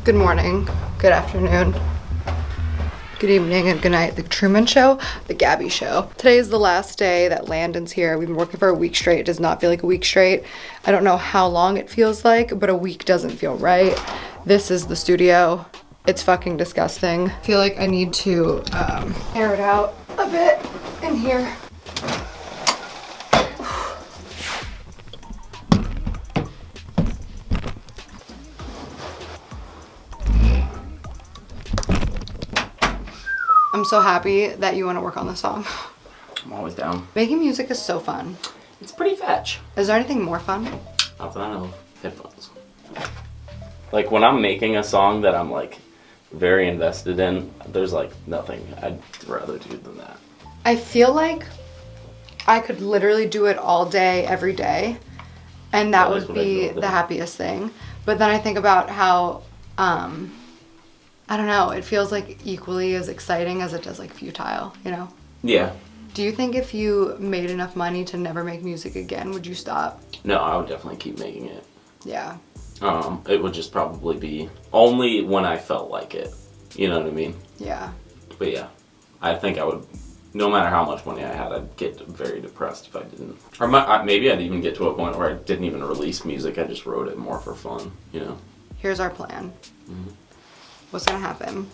Good morning, good afternoon, good evening, and good night. The Truman Show, the Gabbie Show. Today is the last day that Landon's here. We've been working for a week straight. It does not feel like a week straight. I don't know how long it feels like, but a week doesn't feel right. This is the studio. It's fucking disgusting. I feel like I need to air it out a bit in here. I'm so happy that you want to work on this song. I'm always down. Making music is so fun. It's pretty fetch. Is there anything more fun? Not that I know of. Headphones. Like when I'm making a song that I'm like very invested in, there's like nothing I'd rather do than that. I feel like I could literally do it all day, every day, and that would be the happiest thing. But then I think about how, I don't know, it feels like equally as exciting as it does like futile, you know? Yeah. Do you think if you made enough money to never make music again, would you stop? No, I would definitely keep making it. Yeah. It would just probably be only when I felt like it. You know what I mean? Yeah. But yeah, I think I would, no matter how much money I had, I'd get very depressed if I didn't. Or maybe I'd even get to a point where I didn't even release music. I just wrote it more for fun, you know? Here's our plan. Mm-hmm. What's gonna happen?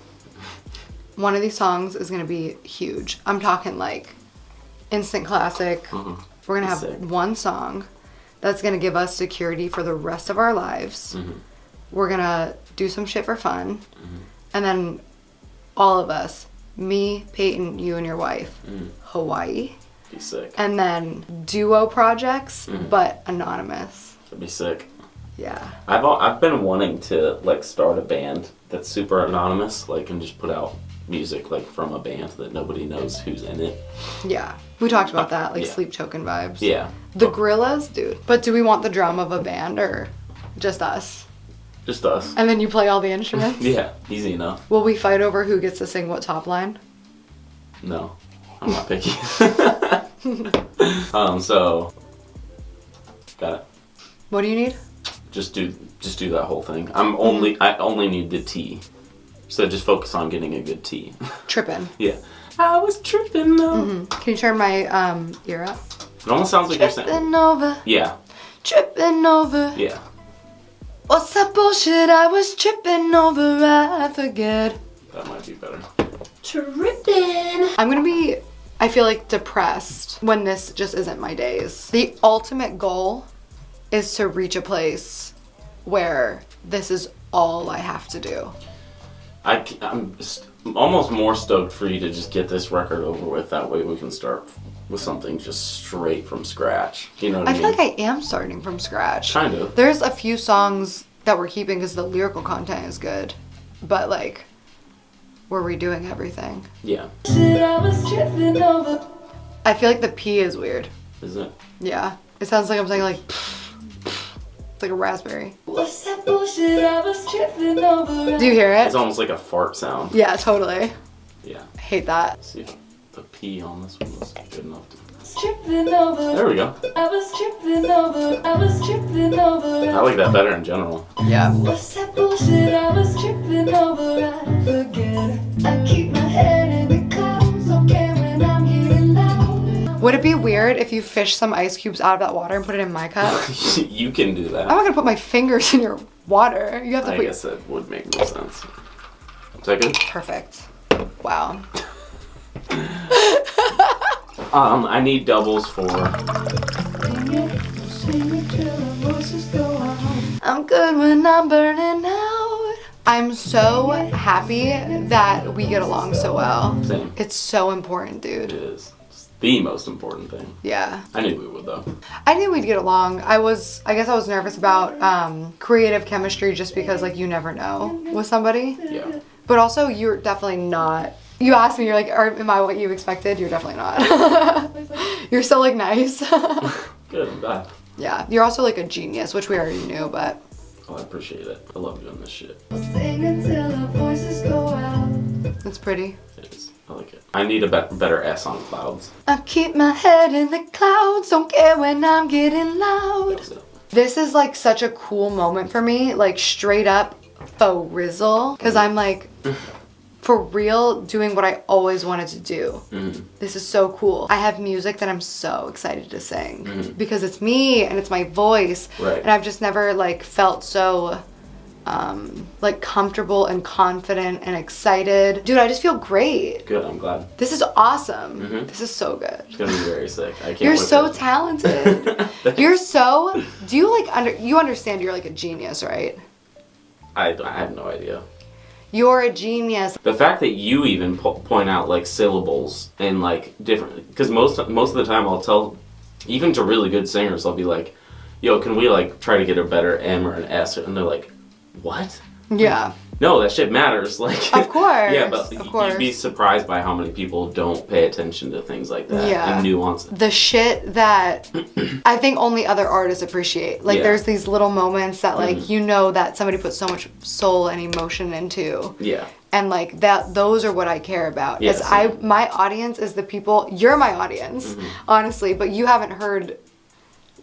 One of these songs is gonna be huge. I'm talking like instant classic. Mm-hmm. We're gonna have one song that's gonna give us security for the rest of our lives. Mm-hmm. We're gonna do some shit for fun. Mm-hmm. And then all of us, me, Peyton, you and your wife, Hawaii. Be sick. And then duo projects, but anonymous. That'd be sick. Yeah. I've been wanting to like start a band that's super anonymous, like, and just put out music like from a band that nobody knows who's in it. Yeah. We talked about that, like Yeah. Sleep Choking vibes. Yeah. The Gorillas, dude. But do we want the drum of a band or just us? Just us. And then you play all the instruments? Yeah, easy enough. Will we fight over who gets to sing what top line? No, I'm not picky. So got it. What do you need? Just do that whole thing. I only need the T. So just focus on getting a good T. Trippin'. Yeah. I was tripping though. Can you turn my ear up? It almost sounds like you're saying. Trippin' over. Yeah. Trippin' over. Yeah. What's that bullshit I was tripping over? I forget. That might be better. Trippin'. I'm gonna be, I feel like, depressed when this just isn't my days. The ultimate goal is to reach a place where this is all I have to do. I'm almost more stoked for you to just get this record over with. That way we can start with something just straight from scratch. You know what I mean? I feel like I am starting from scratch. Kind of. There's a few songs that we're keeping because the lyrical content is good, but like, we're redoing everything. Yeah. I feel like the P is weird. Is it? Yeah. It sounds like I'm saying like, it's like a raspberry. What's that bullshit I was tripping over? Do you hear it? It's almost like a fart sound. Yeah, totally. Yeah. I hate that. Let's see if the P on this one was good enough to... Tripping over. There we go. I was tripping over. I was tripping over. I like that better in general. Yeah. What's that bullshit I was tripping over? I forget. I keep my head in the clouds. Okay when I'm getting loud. Would it be weird if you fish some ice cubes out of that water and put it in my cup? You can do that. I'm not gonna put my fingers in your water. You have to I put. guess that would make more sense. Is that good? Perfect. Wow. I need doubles for... I'm good when I'm burning out. I'm so happy that we get along so well. Same. It's so important, It dude. is. It's the most important thing. Yeah. I knew we would though. I knew we'd get along. I guess I was nervous about creative chemistry just because like you never know with somebody. Yeah. But also you're definitely not. You asked me, you're like, am I what you expected? You're definitely not. You're so like nice. Good, I'm glad. Yeah, you're also like a genius, which we already knew, but. Oh, I appreciate it. I love doing this shit. Sing until our voices go out. It's pretty. It is. I like it. I need a better S on clouds. I keep my head in the clouds, don't care when I'm getting loud. That was it. This is like such a cool moment for me, like straight up. faux rizzle because I'm like, for real, doing what I always wanted to do. This is so cool. I have music that I'm so excited to sing because it's me and it's my voice. Right. And I've just never like felt so like comfortable and confident and excited. Dude, I just feel great. Good, I'm glad. This is awesome. This is so good. It's gonna be very sick. I can't You're wait so for talented. You're so, do you like, you understand you're like a genius, right? I have no idea. You're a genius. The fact that you even point out like syllables and like different, because most of the time I'll tell, even to really good singers, I'll be like, yo, can we like try to get a better M or an S? And they're like, what? Yeah. No, that shit matters. Like, Of course. Yeah, but of course. you'd be surprised by how many people don't pay attention to things like that Yeah. and nuance. The shit that I think only other artists appreciate. Like, Yeah. there's these little moments that, like, you know that somebody put so much soul and emotion into. Yeah. And, like, those are what I care about. Yeah, My audience is the people, you're my audience, honestly, but you haven't heard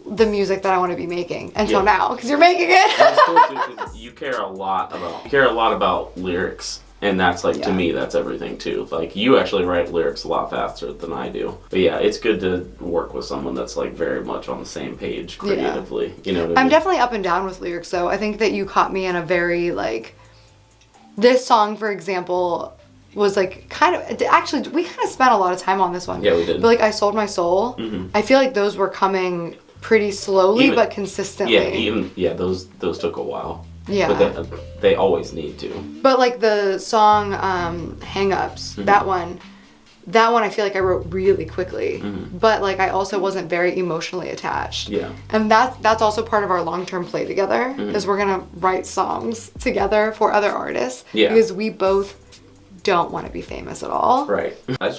the music that I want to be making until now, because you're making it. That's cool too, 'cause you care a lot about lyrics, and that's like to me that's everything too. Like you actually write lyrics a lot faster than I do. But yeah, it's good to work with someone that's like very much on the same page creatively. You know what I mean? I'm definitely up and down with lyrics though. I think that you caught me in a very like, this song for example was like kind of, actually we kind of spent a lot of time on this one. Yeah, we did. But like I Sold My Soul, I feel like those were coming pretty slowly but consistently. Those took a while. Yeah. But they always need to. But like the song Hang Ups, that one I feel like I wrote really quickly. But like I also wasn't very emotionally attached. Yeah. And that's also part of our long-term play together, is we're gonna write songs together for other artists. Yeah. Because we both don't want to be famous at all. Right. I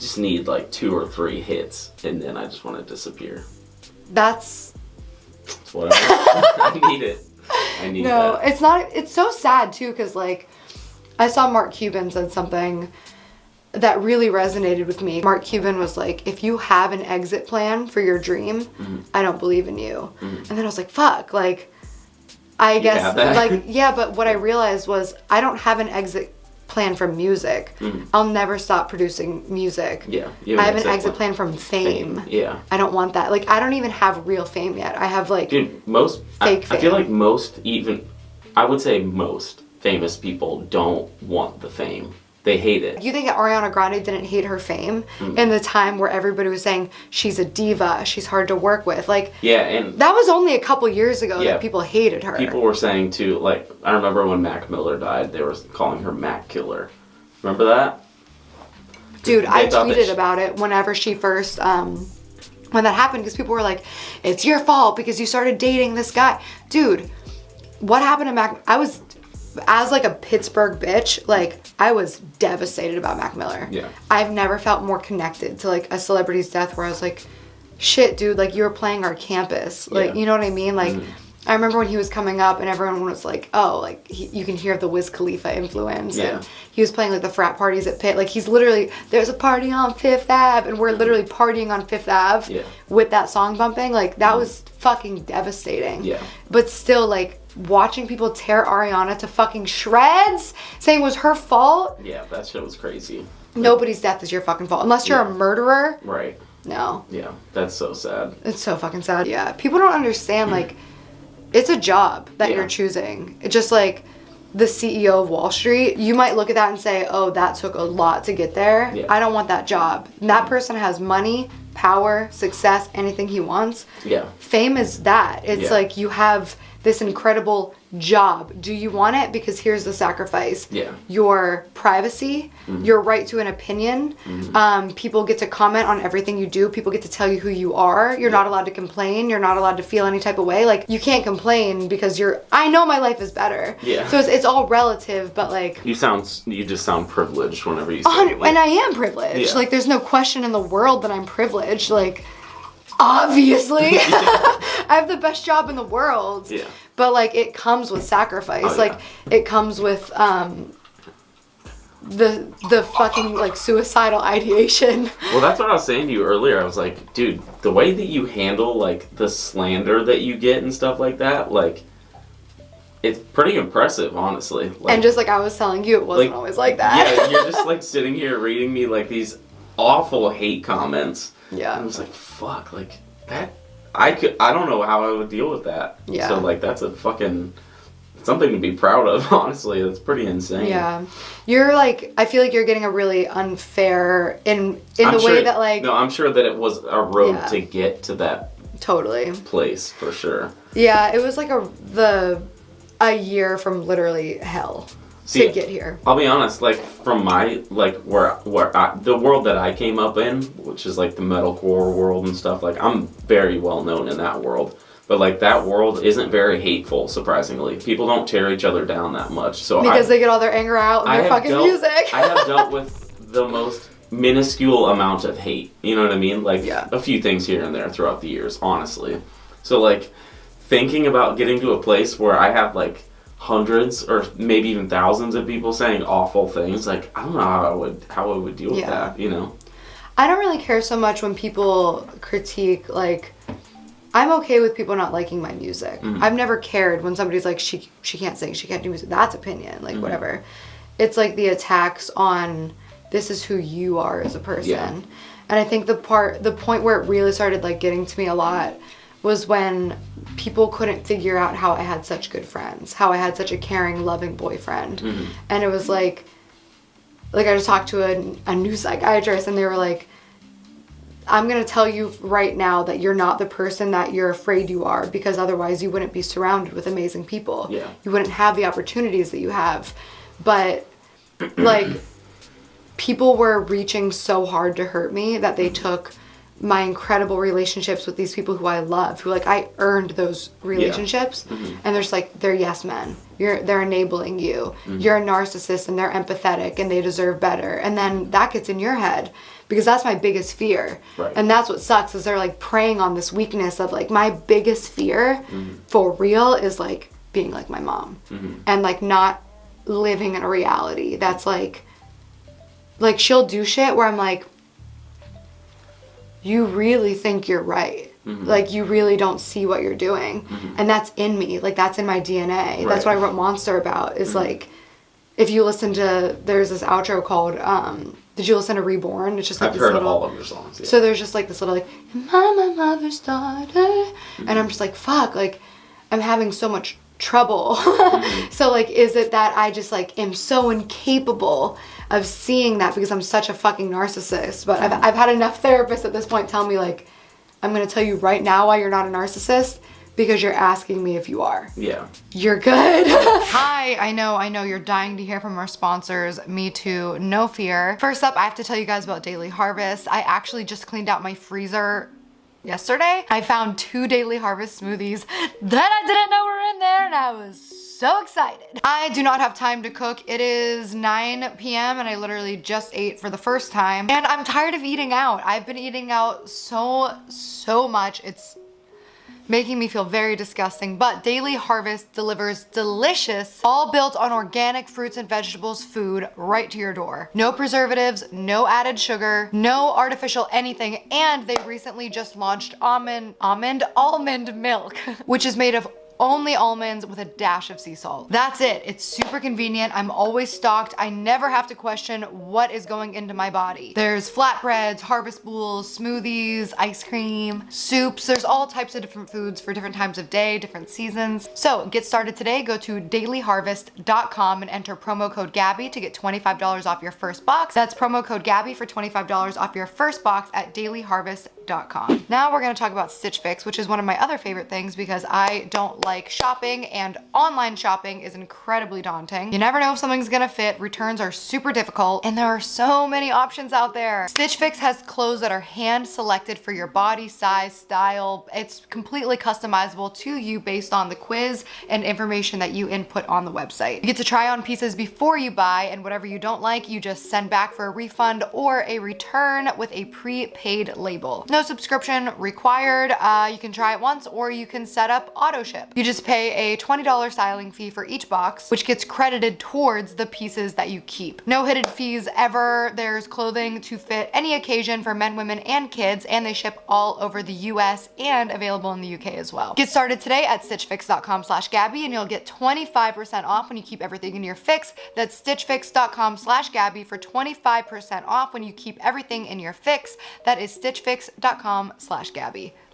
just need like 2 or 3 hits and then I just want to disappear. That's what I need it. I need no, that. it's so sad too, because like I saw Mark Cuban said something that really resonated with me. Mark Cuban was like, if you have an exit plan for your dream, I don't believe in you. And then I was like, fuck, like I guess like yeah, but what I realized was I don't have an exit plan from music. I'll never stop producing music. Yeah. I have an exit plan from fame. Yeah. I don't want that. Like I don't even have real fame yet. I have like fake fame. I feel like most famous people don't want the fame. They hate it. You think Ariana Grande didn't hate her fame in the time where everybody was saying she's a diva, she's hard to work with? Like, yeah, and that was only a couple years ago that people hated her. People were saying too, like, I remember when Mac Miller died, they were calling her Mac Killer. Remember that? Dude, I tweeted about it whenever she first, when that happened, because people were like, it's your fault because you started dating this guy. Dude, what happened to Mac? I was, as like a Pittsburgh bitch, like I was devastated about Mac Miller. Yeah. I've never felt more connected to like a celebrity's death where I was like, shit, dude, like you were playing our campus. Like, you know what I mean? Like, I remember when he was coming up and everyone was like, oh, like you can hear the Wiz Khalifa influence. Yeah. And he was playing like the frat parties at Pitt. Like he's literally, there's a party on Fifth Ave and we're literally partying on Fifth Ave with that song bumping. Like that was fucking devastating. Yeah. But still like watching people tear Ariana to fucking shreds, saying it was her fault. Yeah, that shit was crazy. Nobody's death is your fucking fault. Unless you're a murderer. Right. No. Yeah, that's so sad. It's so fucking sad. Yeah. People don't understand, like, it's a job that you're choosing. It's just like the CEO of Wall Street. You might look at that and say, oh, that took a lot to get there. Yeah. I don't want that job. And that person has money, power, success, anything he wants. Yeah. Fame is that. It's like you have this incredible job. Do you want it? Because here's the sacrifice. Yeah. Your privacy, your right to an opinion. People get to comment on everything you do. People get to tell you who you are. You're not allowed to complain. You're not allowed to feel any type of way. Like, you can't complain because I know my life is better. Yeah. So it's all relative, but like... You just sound privileged whenever you say it. And I am privileged. Yeah. Like, there's no question in the world that I'm privileged. Like, obviously. I have the best job in the world. Yeah. But like it comes with sacrifice. Oh, yeah. Like it comes with the fucking like suicidal ideation. Well, that's what I was saying to you earlier. I was like, dude, the way that you handle like the slander that you get and stuff like that, like it's pretty impressive, honestly. Like, and just like I was telling you, it wasn't like, always like that. Yeah, you're just like sitting here reading me like these awful hate comments. Yeah. I was like, fuck, like that. I don't know how I would deal with that. Yeah. So like that's a fucking something to be proud of. Honestly, that's pretty insane. Yeah, you're like, I feel like you're getting a really unfair in the sure way that like. No, I'm sure that it was a road Yeah. to get to that Totally. place for sure. Yeah, it was like a year from literally hell to get here. I'll be honest, like from my like the world that I came up in, which is like the metalcore world and stuff. Like I'm very well known in that world, but like that world isn't very hateful. Surprisingly, people don't tear each other down that much. So Because they get all their anger out in their fucking music. I have dealt with the most minuscule amount of hate. You know what I mean? Like a few things here and there throughout the years, honestly. So like thinking about getting to a place where I have like hundreds or maybe even thousands of people saying awful things, like I don't know how I would deal with that, you know? I don't really care so much when people critique, like, I'm okay with people not liking my music. I've never cared when somebody's like, she can't sing, she can't do music. That's opinion, like whatever. It's like the attacks on this is who you are as a person. Yeah. And I think the point where it really started like getting to me a lot was when people couldn't figure out how I had such good friends, how I had such a caring, loving boyfriend. And it was like I just talked to a new psychiatrist and they were like, I'm going to tell you right now that you're not the person that you're afraid you are, because otherwise you wouldn't be surrounded with amazing people. Yeah. You wouldn't have the opportunities that you have. But like people were reaching so hard to hurt me that they took my incredible relationships with these people who I love, who like I earned those relationships, and they're just like, they're yes men. They're enabling you. You're a narcissist and they're empathetic and they deserve better. And then that gets in your head, because that's my biggest fear. Right. And that's what sucks, is they're like preying on this weakness of like, my biggest fear for real is like being like my mom and like not living in a reality that's like she'll do shit where I'm like, you really think you're right. Like, you really don't see what you're doing. And that's in me. Like, that's in my DNA. Right. That's what I wrote Monster about, is like, if you listen to, there's this outro called, did you listen to Reborn? It's just like I've this heard little, all of your songs. Yeah. so there's just like this little like, my mother's daughter. And I'm just like, fuck, like, I'm having so much trouble. So like, is it that I just like am so incapable of seeing that because I'm such a fucking narcissist? But I've had enough therapists at this point tell me like, I'm gonna tell you right now why you're not a narcissist, because you're asking me if you are. Yeah. You're good. Hi, I know you're dying to hear from our sponsors. Me too, no fear. First up, I have to tell you guys about Daily Harvest. I actually just cleaned out my freezer yesterday. I found 2 Daily Harvest smoothies that I didn't know were in there, and I was so excited. I do not have time to cook. It is 9 p.m. and I literally just ate for the first time, and I'm tired of eating out. I've been eating out so much. It's making me feel very disgusting, but Daily Harvest delivers delicious, all built on organic fruits and vegetables food right to your door. No preservatives, no added sugar, no artificial anything, and they recently just launched almond milk, which is made of only almonds with a dash of sea salt. That's it. It's super convenient. I'm always stocked. I never have to question what is going into my body. There's flatbreads, harvest bowls, smoothies, ice cream, soups. There's all types of different foods for different times of day, different seasons. So get started today. Go to dailyharvest.com and enter promo code Gabbie to get $25 off your first box. That's promo code Gabbie for $25 off your first box at dailyharvest.com. Now we're going to talk about Stitch Fix, which is one of my other favorite things because I don't like shopping, and online shopping is incredibly daunting. You never know if something's gonna fit, returns are super difficult, and there are so many options out there. Stitch Fix has clothes that are hand selected for your body, size, style. It's completely customizable to you based on the quiz and information that you input on the website. You get to try on pieces before you buy, and whatever you don't like, you just send back for a refund or a return with a prepaid label. No subscription required. You can try it once or you can set up auto ship. You just pay a $20 styling fee for each box, which gets credited towards the pieces that you keep. No hidden fees ever. There's clothing to fit any occasion for men, women, and kids, and they ship all over the US and available in the UK as well. Get started today at stitchfix.com/Gabbie and you'll get 25% off when you keep everything in your fix. That's stitchfix.com/Gabbie for 25% off when you keep everything in your fix. That is stitchfix.com/Gabbie.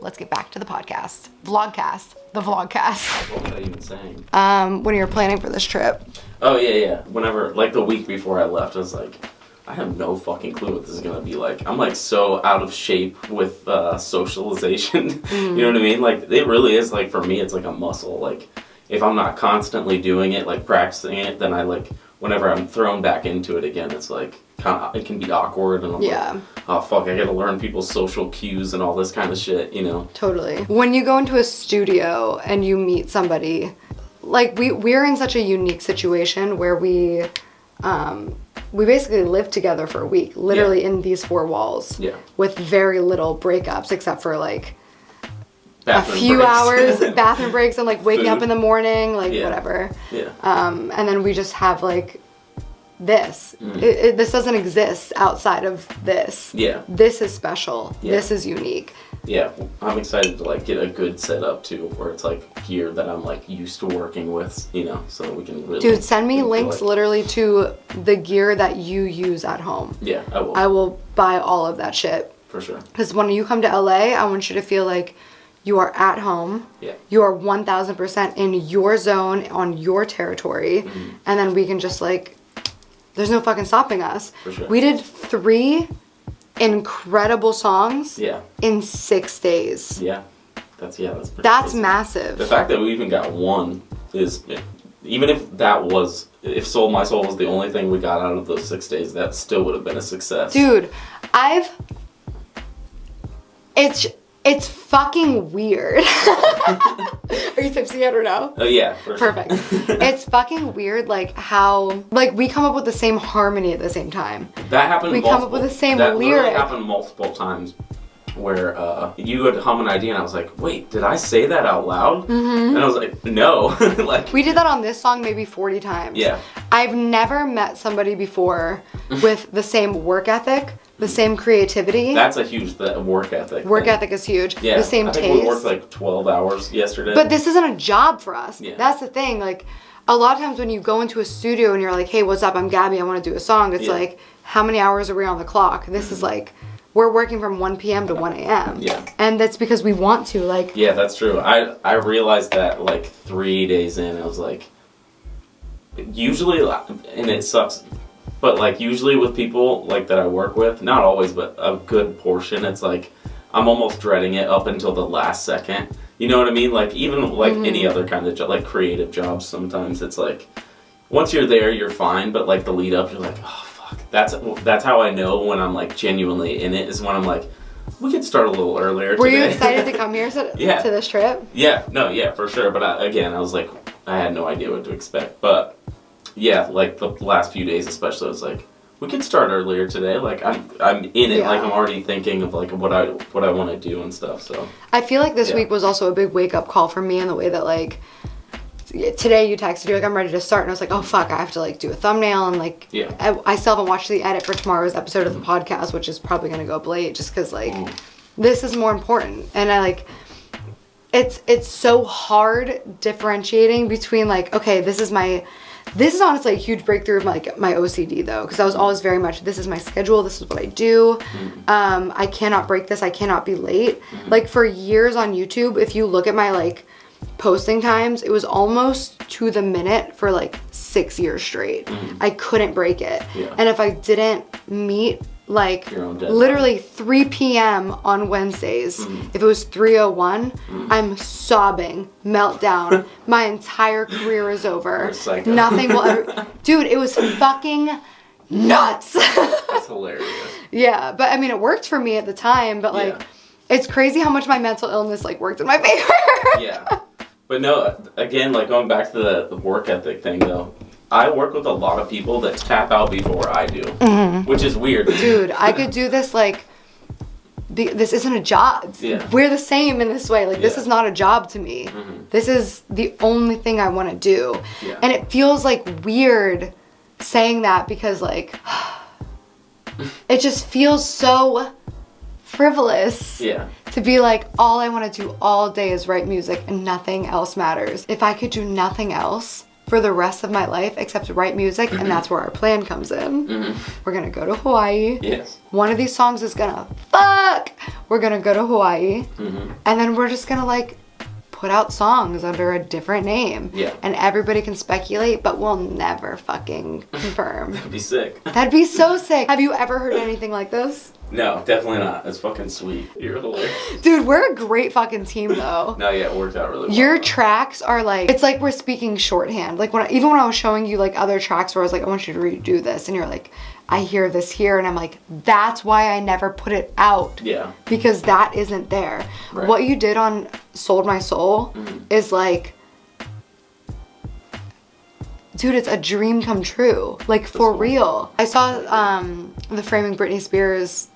Let's get back to the podcast. Vlogcast. The vlogcast. What was I even saying? When you were planning for this trip. Oh, yeah. Whenever, like the week before I left, I was like, I have no fucking clue what this is gonna be like. I'm like so out of shape with socialization. You know what I mean? Like it really is like for me, it's like a muscle. Like if I'm not constantly doing it, like practicing it, then I like whenever I'm thrown back into it again, it's like kind of it can be awkward and I'm like, oh fuck, I gotta learn people's social cues and all this kind of shit, you know? Totally. When you go into a studio and you meet somebody, like we're in such a unique situation where we basically lived together for a week, literally in these four walls, with very little breakups except for like bathroom a few breaks. Hours, bathroom breaks, and like waking up in the morning, like whatever. And then we just have like this. This doesn't exist outside of this. This is special. This is unique. I'm excited to like get a good setup too, where it's like gear that I'm like used to working with, you know, so we can really. Dude, send me links literally to the gear that you use at home. Yeah, I will. I will buy all of that shit. For sure. Because when you come to LA, I want you to feel like you are at home. You are 1000% in your zone, on your territory, and then we can just like, there's no fucking stopping us. For sure. We did 3 incredible songs in 6 days. That's pretty That's crazy. Massive. The fact that we even got one is, even if that was, if Sold My Soul was the only thing we got out of those 6 days, that still would have been a success. Dude, it's fucking weird. Are you tipsy yet or no? Oh yeah, for sure. Perfect. It's fucking weird, like how, like we come up with the same harmony at the same time. That happened. We come up with the same lyric. lyric. That happened multiple times, where you would hum an idea, and I was like, "Wait, did I say that out loud?" And I was like, "No." Like we did that on this song maybe 40 times. I've never met somebody before with the same work ethic. The same creativity. That's a huge work ethic. Work ethic is huge. The same taste. I think we worked like 12 hours yesterday. But this isn't a job for us. That's the thing. Like, a lot of times when you go into a studio and you're like, hey, what's up? I'm Gabbie. I want to do a song. It's like, how many hours are we on the clock? This is like, we're working from 1 p.m. to 1 a.m. And that's because we want to. Like. Yeah, that's true. I realized that like 3 days in. I was like, usually, and it sucks. But like usually with people like that I work with, not always, but a good portion, it's like I'm almost dreading it up until the last second. You know what I mean? Like even like any other kind of job, like creative jobs, sometimes it's like once you're there, you're fine. But like the lead up, you're like, oh fuck. That's how I know when I'm like genuinely in it, is when I'm like, we could start a little earlier. Were today. you excited to come here to this trip? Yeah, for sure. But I was like, I had no idea what to expect, but. Yeah, like the last few days especially, I was like, we could start earlier today. Like I'm in it. Like I'm already thinking of like what I want to do and stuff. So I feel like this week was also a big wake up call for me in the way that like today you texted, you're like, I'm ready to start, and I was like, oh fuck, I have to like do a thumbnail and like I still haven't watched the edit for tomorrow's episode of the podcast, which is probably gonna go up late just because like this is more important, and I like. It's so hard differentiating between like, okay, this is honestly a huge breakthrough of my OCD though, because I was always very much, this is my schedule, this is what I do. I cannot break this, I cannot be late. Like for years on YouTube, if you look at my like posting times, it was almost to the minute for like 6 years straight. I couldn't break it. And if I didn't meet like literally 3 p.m. on Wednesdays, if it was 3:01, I'm sobbing, meltdown. My entire career is over. Nothing will ever. Dude, it was fucking nuts. That's hilarious. Yeah, but I mean, it worked for me at the time. But like, it's crazy how much my mental illness like worked in my favor. But no, again, like going back to the work ethic thing though. I work with a lot of people that tap out before I do, which is weird. Dude, I could do this like this isn't a job. Yeah. We're the same in this way. Like, this is not a job to me. This is the only thing I want to do. Yeah. And it feels like weird saying that because like, it just feels so frivolous. Yeah. To be like, all I want to do all day is write music and nothing else matters. If I could do nothing else for the rest of my life except write music, and that's where our plan comes in. We're gonna go to Hawaii. Yes. One of these songs is gonna fuck. We're gonna go to Hawaii, and then we're just gonna like put out songs under a different name. Yeah. And everybody can speculate, but we'll never fucking confirm. That'd be sick. That'd be so sick. Have you ever heard anything like this? No, definitely not. That's fucking sweet. You're hilarious. Dude, we're a great fucking team though. No, yeah, it worked out really well. Your tracks are like, it's like we're speaking shorthand. Like even when I was showing you like other tracks where I was like, I want you to redo this, and you're like, I hear this here, and I'm like, that's why I never put it out. Yeah. Because that isn't there. Right. What you did on Sold My Soul is like, dude, it's a dream come true. Like, for real. I saw the Framing Britney Spears,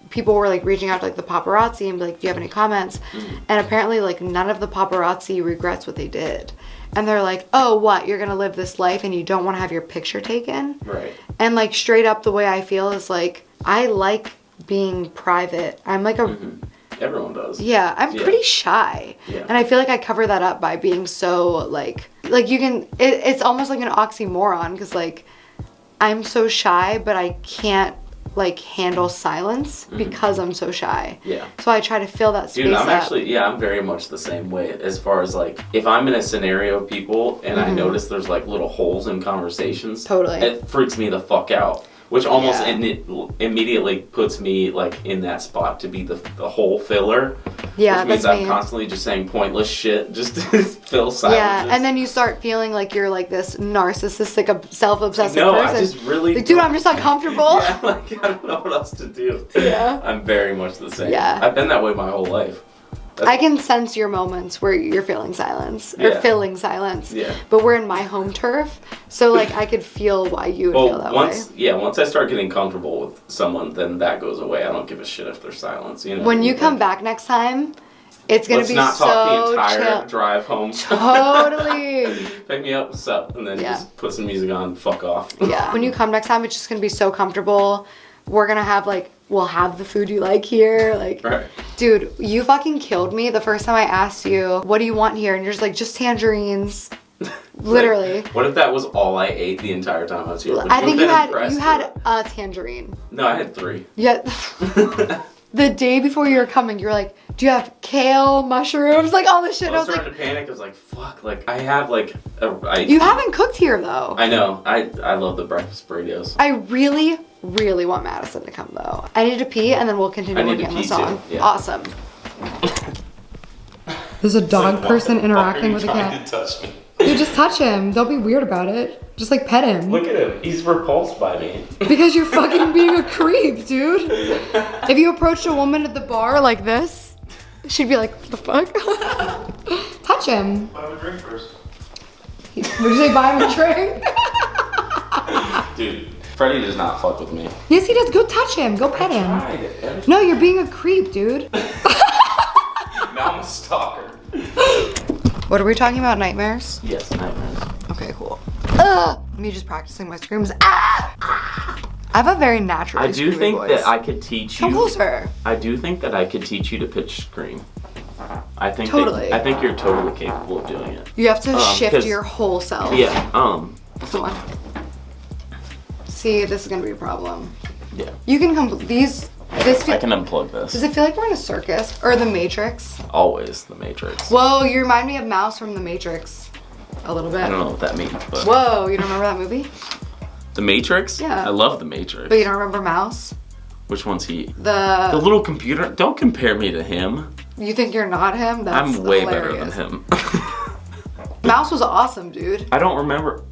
people were like reaching out to like the paparazzi and be like, do you have any comments? And apparently like none of the paparazzi regrets what they did. And they're like, oh, what? You're gonna live this life and you don't want to have your picture taken? Right. And like straight up the way I feel is like, I like being private. I'm like a... Everyone does. Yeah, I'm pretty shy. Yeah. And I feel like I cover that up by being so like you can, it's almost like an oxymoron because like I'm so shy, but I can't like handle silence because I'm so shy. Yeah. So I try to fill that space Dude, I'm up. actually, I'm very much the same way as far as like, if I'm in a scenario of people and I notice there's like little holes in conversations. Totally. It freaks me the fuck out. Which almost Yeah. immediately puts me like in that spot to be the whole filler. Yeah, which means that's I'm me. constantly just saying pointless shit just to fill silences. Yeah, and then you start feeling like you're like this narcissistic, self-obsessive no, person. I just really like, dude, I'm just uncomfortable. Yeah, like I don't know what else to do. Yeah. I'm very much the same. Yeah. I've been that way my whole life. I can sense your moments where you're feeling silence or Yeah. filling silence. Yeah. But we're in my home turf, so like I could feel why you would feel that way. Once I start getting comfortable with someone, then that goes away. I don't give a shit if there's silence. You know. When you come back next time, it's gonna Let's be not so talk the entire chill. drive home. Totally. Pick me up, what's up, and then Yeah. just put some music on. Fuck off. Yeah. When you come next time, it's just gonna be so comfortable. We're gonna have like, we'll have the food you like here. Like, Right. dude, you fucking killed me the first time I asked you, what do you want here? And you're just like, just tangerines. Literally. Like, what if that was all I ate the entire time I was here? Would I think have you been had impressed, a tangerine. No, I had 3. Yeah. The day before you were coming, you were like, do you have kale, mushrooms, like all this shit? I was I was starting like, to panic. I was like, fuck. Like I have like you haven't cooked here though. I know. I love the breakfast burritos. I really, really want Madison to come though. I need to pee and then we'll continue I need working to on the pee, song. too. Yeah. Awesome. There's a dog person interacting with a cat. To touch me? You just touch him. Don't be weird about it. Just like pet him. Look at him. He's repulsed by me. Because you're fucking being a creep, dude. If you approached a woman at the bar like this, she'd be like, what the fuck? Touch him. Buy him a drink first. Would you say buy him a drink? Dude, Freddie does not fuck with me. Yes, he does. Go touch him. Go pet him. Tried. No, you're being a creep, dude. Now I'm a stalker. What are we talking about? Nightmares? Yes, nightmares. Okay, cool. Me just practicing my screams. I have a very natural. I do think that I could teach you. Come closer. I do think that I could teach you to pitch scream. I think Totally. I think you're totally capable of doing it. You have to shift 'cause- your whole self. Yeah. Come on. See, this is gonna be a problem. Yeah. You can come. This I can unplug this. Does it feel like we're in a circus or the Matrix? Always the Matrix. Whoa, you remind me of Mouse from the Matrix. A little bit. I don't know what that means, but Whoa, you don't remember that movie? The Matrix? Yeah. I love the Matrix. But you don't remember Mouse? Which one's he? The little computer. Don't compare me to him. You think you're not him? That's I'm way hilarious. better than him. Mouse was awesome, dude. I don't remember.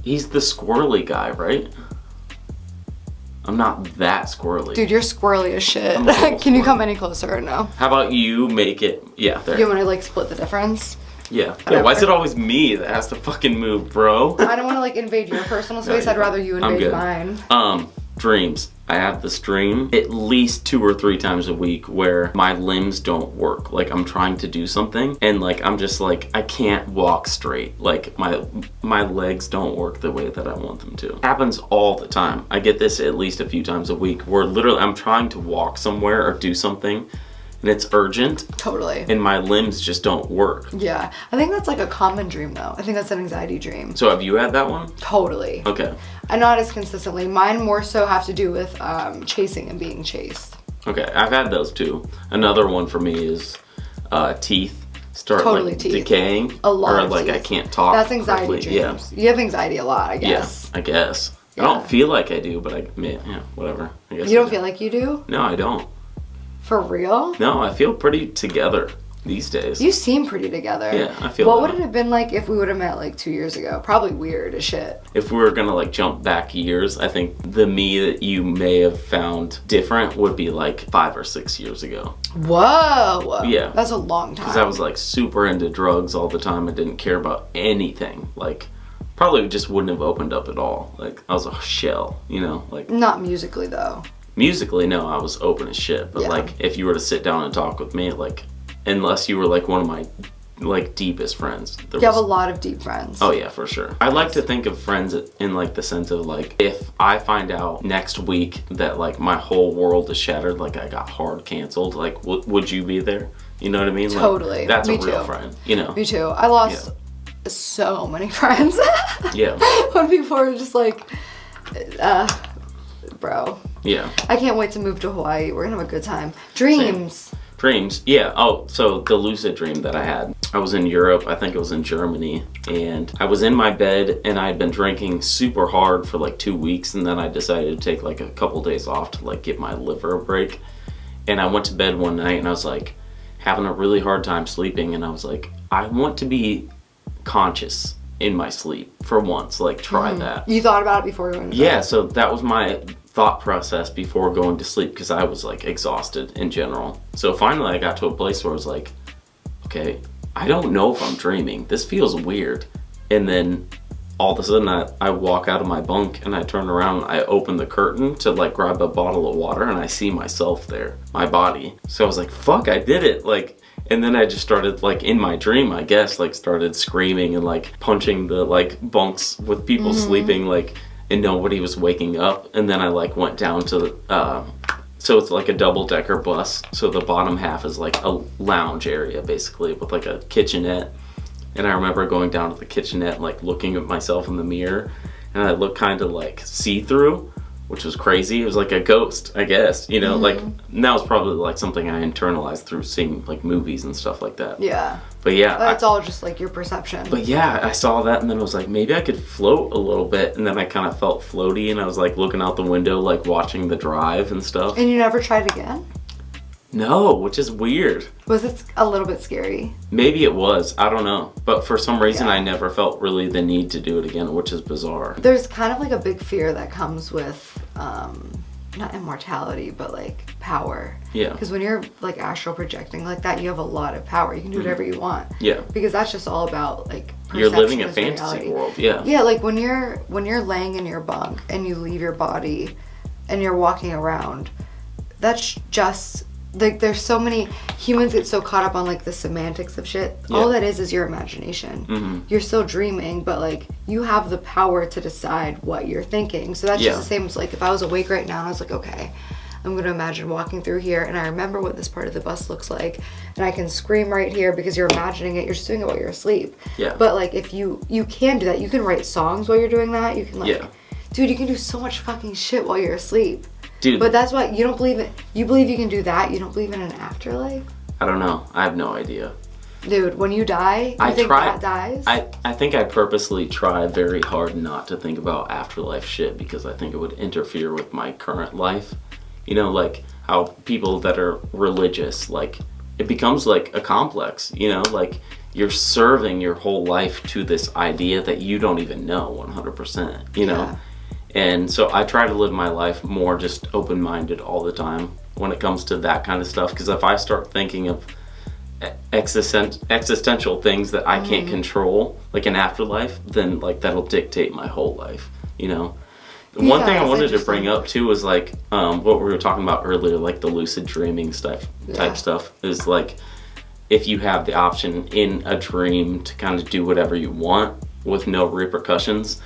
He's the squirrely guy, right? I'm not that squirrely. Dude, you're squirrely as shit. I'm a little Can you squirrely. come any closer or no? How about you make it? Yeah, there. You want to like split the difference? Yeah. Why is it always me that has to fucking move, bro? I don't want to like invade your personal space. you're I'd rather you I'm invade good. mine. dreams. I have this dream at least 2 or 3 times a week where my limbs don't work. Like I'm trying to do something and like I'm just like I can't walk straight. Like my legs don't work the way that I want them to. It happens all the time. I get this at least a few times a week where literally I'm trying to walk somewhere or do something and it's urgent. Totally. And my limbs just don't work. Yeah. I think that's like a common dream though. I think that's an anxiety dream. So have you had that one? Totally. Okay. And not as consistently. Mine more so have to do with chasing and being chased. Okay, I've had those too. Another one for me is teeth start Totally like teeth. decaying. A lot or of like teeth. I can't talk. That's anxiety correctly. dreams. You have anxiety a lot, I guess. Yeah, I guess. Yeah. I don't feel like I do, but whatever. I guess You don't I do. feel like you do? No, I don't. For real? No, I feel pretty together these days. You seem pretty together. Yeah, I feel What that. would it have been like if we would have met like 2 years ago? Probably weird as shit. If we were gonna like jump back years, I think the me that you may have found different would be like 5 or 6 years ago. Whoa. Yeah. That's a long time. Because I was like super into drugs all the time. I didn't care about anything. Like, probably just wouldn't have opened up at all. Like, I was a shell, you know? Like, Not musically though. musically, no, I was open as shit. But Yeah. like, if you were to sit down and talk with me, like, unless you were like one of my like deepest friends, there You have a was. lot of deep friends. Oh yeah, for sure. I like to think of friends in like the sense of like, if I find out next week that like my whole world is shattered, like I got hard canceled, like would you be there? You know what I mean? Like, Totally. that's Me a real too. friend, you know? Me too. I lost so many friends. Yeah. When people are just like, bro, Yeah. I can't wait to move to Hawaii. We're gonna have a good time. Dreams. Dreams. Yeah. Oh, so the lucid dream that I had. I was in Europe. I think it was in Germany. And I was in my bed and I had been drinking super hard for like 2 weeks. And then I decided to take like a couple days off to like give my liver a break. And I went to bed one night and I was like having a really hard time sleeping. And I was like, I want to be conscious in my sleep for once. Like try that. You thought about it before going to Yeah, bed? so that was my thought process before going to sleep because I was like exhausted in general. So finally I got to a place where I was like, okay, I don't know if I'm dreaming. This feels weird. And then all of a sudden I walk out of my bunk and I turn around, I open the curtain to like grab a bottle of water and I see myself there, my body. So I was like, fuck, I did it. Like, and then I just started like in my dream, I guess, like started screaming and like punching the like bunks with people sleeping, like, and nobody was waking up. And then I like went down to so it's like a double-decker bus, so the bottom half is like a lounge area basically with like a kitchenette. And I remember going down to the kitchenette, like looking at myself in the mirror, and I looked kind of like see-through, which was crazy. It was like a ghost, I guess, you know, like, and that was probably like something I internalized through seeing like movies and stuff like that. Yeah. But yeah, That's all just like your perception. but yeah, I saw that and then I was like, maybe I could float a little bit. And then I kind of felt floaty and I was like looking out the window, like watching the drive and stuff. And you never tried again? No, which is weird. Was it a little bit scary? Maybe it was, I don't know. But for some reason, Yeah. I never felt really the need to do it again, which is bizarre. There's kind of like a big fear that comes with, not immortality, but like power. Yeah. Because when you're like astral projecting like that, you have a lot of power. You can do whatever you want. Yeah. Because that's just all about like You're living a perception is fantasy reality. world, yeah. Yeah, like when you're laying in your bunk and you leave your body and you're walking around, that's just like there's so many humans get so caught up on like the semantics of shit. All that is your imagination. You're still dreaming, but like you have the power to decide what you're thinking. So that's Yeah. just the same as like if I was awake right now and I was like, okay, I'm gonna imagine walking through here and I remember what this part of the bus looks like and I can scream right here because you're imagining it. You're just doing it while you're asleep. Yeah. But like if you can do that, you can write songs while you're doing that. You can like, Yeah. dude, you can do so much fucking shit while you're asleep. Dude, But that's why you don't believe it. You believe you can do that. You don't believe in an afterlife, I don't know. I have no idea. dude. When you die, you I think tried- that dies. I think I purposely try very hard not to think about afterlife shit because I think it would interfere with my current life. You know, like how people that are religious, like it becomes like a complex, you know, like you're serving your whole life to this idea that you don't even know 100%, you know? Yeah. And so I try to live my life more just open-minded all the time when it comes to that kind of stuff. Because if I start thinking of existential things that I can't control, like an afterlife, then like that'll dictate my whole life, you know? One thing I it's wanted to interesting. bring up too was like what we were talking about earlier, like the lucid dreaming stuff type stuff is like if you have the option in a dream to kind of do whatever you want with no repercussions.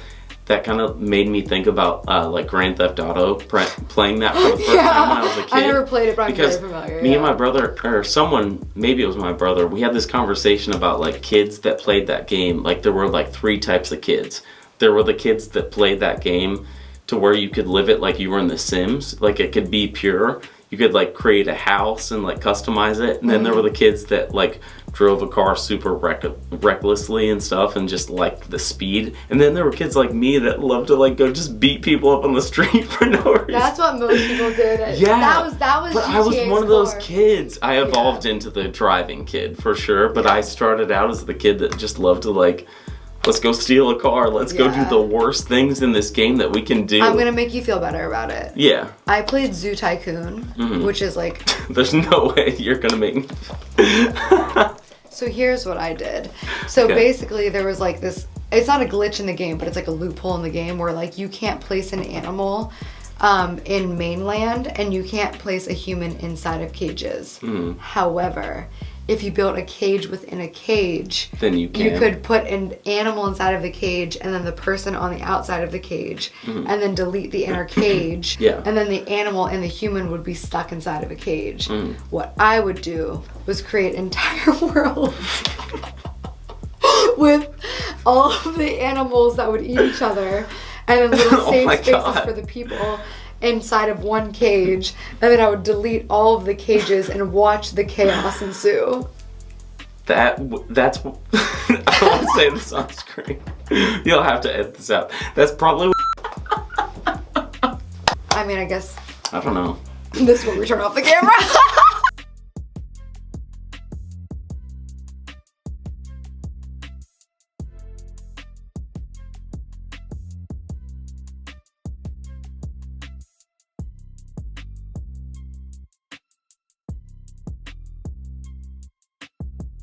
That kind of made me think about like Grand Theft Auto, playing that for the first time when I was a kid. I never played it, but I'm because very familiar. Me and my brother, or someone, maybe it was my brother, we had this conversation about like kids that played that game. Like there were like 3 types of kids. There were the kids that played that game to where you could live it like you were in The Sims. Like it could be pure. You could like create a house and like customize it. And then there were the kids that like drove a car super recklessly and stuff and just liked the speed. And then there were kids like me that loved to like go just beat people up on the street for no reason. That's what most people did. Yeah. That was But I was GTA one of those Explorer. kids. I evolved into the driving kid for sure. But I started out as the kid that just loved to like, let's go steal a car. Let's go do the worst things in this game that we can do. I'm gonna make you feel better about it. Yeah. I played Zoo Tycoon, which is like... There's no way you're gonna make me. So here's what I did. So basically there was like this, it's not a glitch in the game, but it's like a loophole in the game where like you can't place an animal in mainland and you can't place a human inside of cages. However, if you built a cage within a cage, then you can. You could put an animal inside of the cage and then the person on the outside of the cage and then delete the inner cage. And then the animal and the human would be stuck inside of a cage. What I would do was create entire worlds with all of the animals that would eat each other and then little safe spaces for the people inside of one cage, and then I would delete all of the cages and watch the chaos ensue. That's I don't want to say this on screen. You'll have to edit this out. That's probably I mean, I guess I don't know. this is where we turn off the camera.